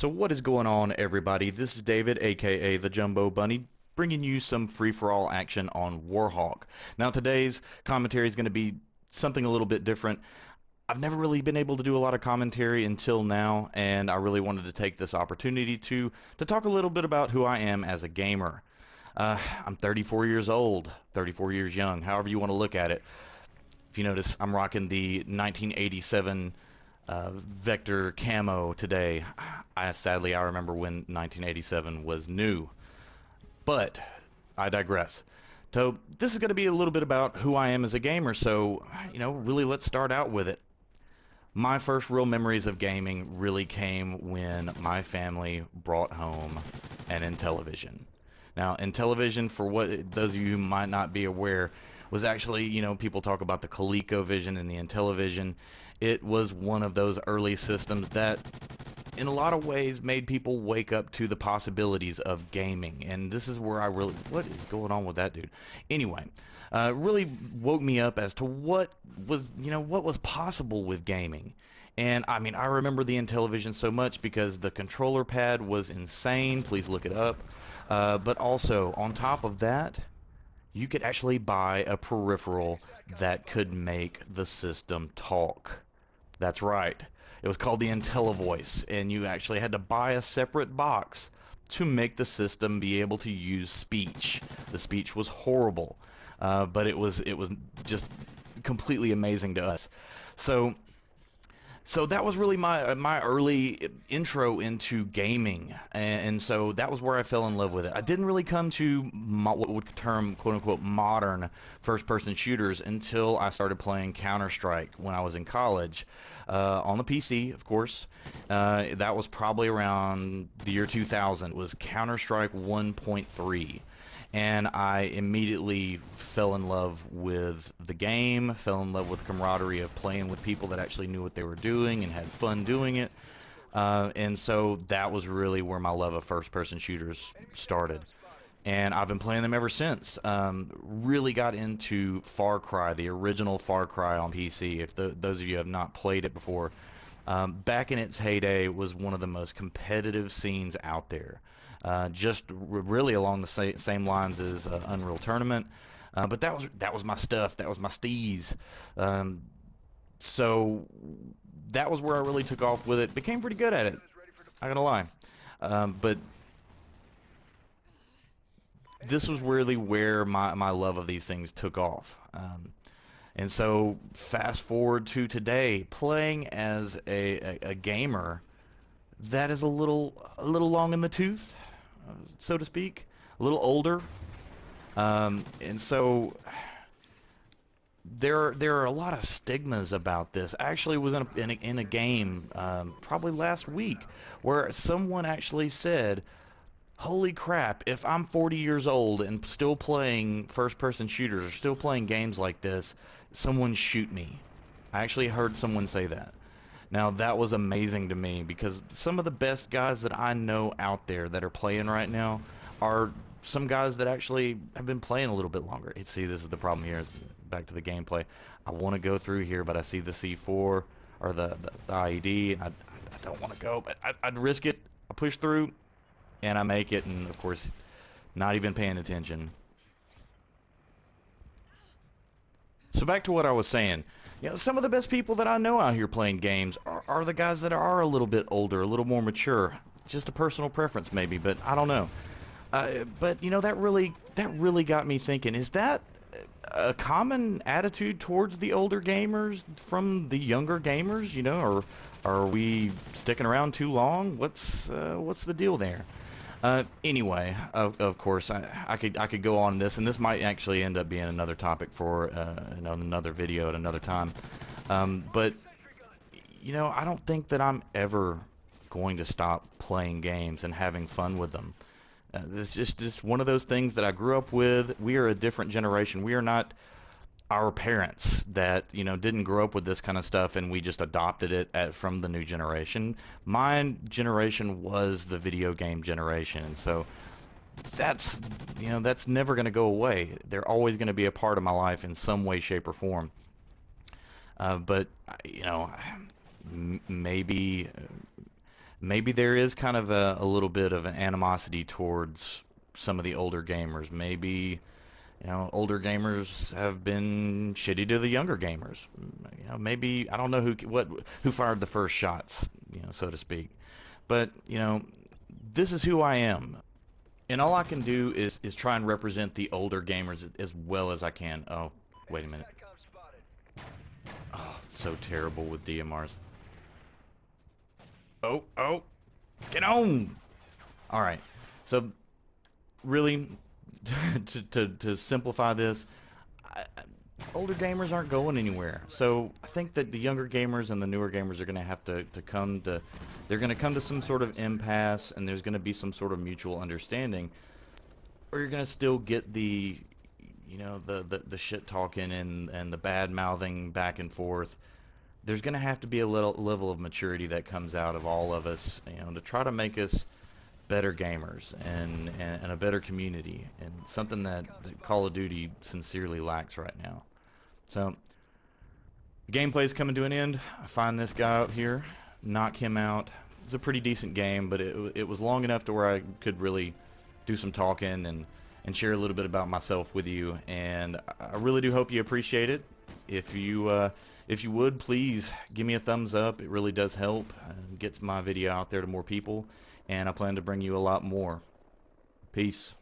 So what is going on, everybody? This is David, aka the Jumbo Bunny, bringing you some free-for-all action on Warhawk. Now today's commentary is going to be something a little bit different. I've never really been able to do a lot of commentary until now, and I really wanted to take this opportunity to talk a little bit about who I am as a gamer. I'm 34 years old, 34 years young, however you want to look at it. If you notice, I'm rocking the 1987 Vector camo today. Sadly, I remember when 1987 was new. But I digress. So this is going to be a little bit about who I am as a gamer, so, really let's start out with it. My first real memories of gaming really came when my family brought home an Intellivision. Now, Intellivision, for what those of you who might not be aware, was actually, people talk about the ColecoVision and the Intellivision. It was one of those early systems that, in a lot of ways, made people wake up to the possibilities of gaming. And this is where I really, what is going on with that dude? Anyway, really woke me up as to what was possible with gaming. And I mean, I remember the Intellivision so much because the controller pad was insane. Please look it up. But also, on top of that, you could actually buy a peripheral that could make the system talk. That's right. It was called the IntelliVoice, and you actually had to buy a separate box to make the system be able to use speech. The speech was horrible, but it was just completely amazing to us. So that was really my early intro into gaming, and so that was where I fell in love with it. I didn't really come to what would term quote-unquote modern first-person shooters until I started playing Counter-Strike when I was in college, on the PC, of course. That was probably around the year 2000. It was Counter-Strike 1.3. And I immediately fell in love with the game, fell in love with the camaraderie of playing with people that actually knew what they were doing and had fun doing it. And so that was really where my love of first-person shooters started. And I've been playing them ever since. Really got into Far Cry, the original Far Cry on PC. If those of you have not played it before, back in its heyday, it was one of the most competitive scenes out there. Just really along the same lines as Unreal Tournament, but that was my stuff. That was my steez. So that was where I really took off with it. Became pretty good at it. I gotta lie, but this was really where my love of these things took off. And so fast forward to today, playing as a gamer that is a little long in the tooth, so to speak, a little older, and so there are a lot of stigmas about this. I actually was in a game probably last week where someone actually said, "Holy crap! If I'm 40 years old and still playing first-person shooters or still playing games like this, someone shoot me." I actually heard someone say that. Now, that was amazing to me because some of the best guys that I know out there that are playing right now are some guys that actually have been playing a little bit longer. See, this is the problem here. Back to the gameplay. I want to go through here, but I see the C4 or the IED, and I don't want to go, but I'd risk it. I push through, and I make it, and of course, not even paying attention. So back to what I was saying. Some of the best people that I know out here playing games are the guys that are a little bit older, a little more mature. Just a personal preference, maybe, but I don't know. But that really got me thinking: is that a common attitude towards the older gamers from the younger gamers? Or are we sticking around too long? What's the deal there? Anyway, of course, I could go on this, and this might actually end up being another topic for another video at another time. But I don't think that I'm ever going to stop playing games and having fun with them. It's just one of those things that I grew up with. We are a different generation. We are not our parents that didn't grow up with this kind of stuff and we just adopted it from the new generation. My generation was the video game generation, and so that's never going to go away. They're always going to be a part of my life in some way, shape, or form. But maybe maybe there is kind of a little bit of an animosity towards some of the older gamers. Maybe, you know, older gamers have been shitty to the younger gamers. You know, maybe I don't know who fired the first shots, you know, so to speak. But you know, this is who I am, and all I can do is try and represent the older gamers as well as I can. Oh, wait a minute. Oh, it's so terrible with DMRs. Oh, oh, get on! All right, so really, to simplify this, older gamers aren't going anywhere. So I think that the younger gamers and the newer gamers are going to have to come to, they're going to come to some sort of impasse, and there's going to be some sort of mutual understanding, or you're going to still get the, you know, the shit talking and the bad mouthing back and forth. There's going to have to be a little level of maturity that comes out of all of us, you know, to try to make us better gamers and a better community, and something that Call of Duty sincerely lacks right now. So the gameplay's coming to an end. I find this guy out here, knock him out. It's a pretty decent game, but it was long enough to where I could really do some talking and share a little bit about myself with you. And I really do hope you appreciate it. If you would, please give me a thumbs up. It really does help. Gets my video out there to more people, and I plan to bring you a lot more. Peace.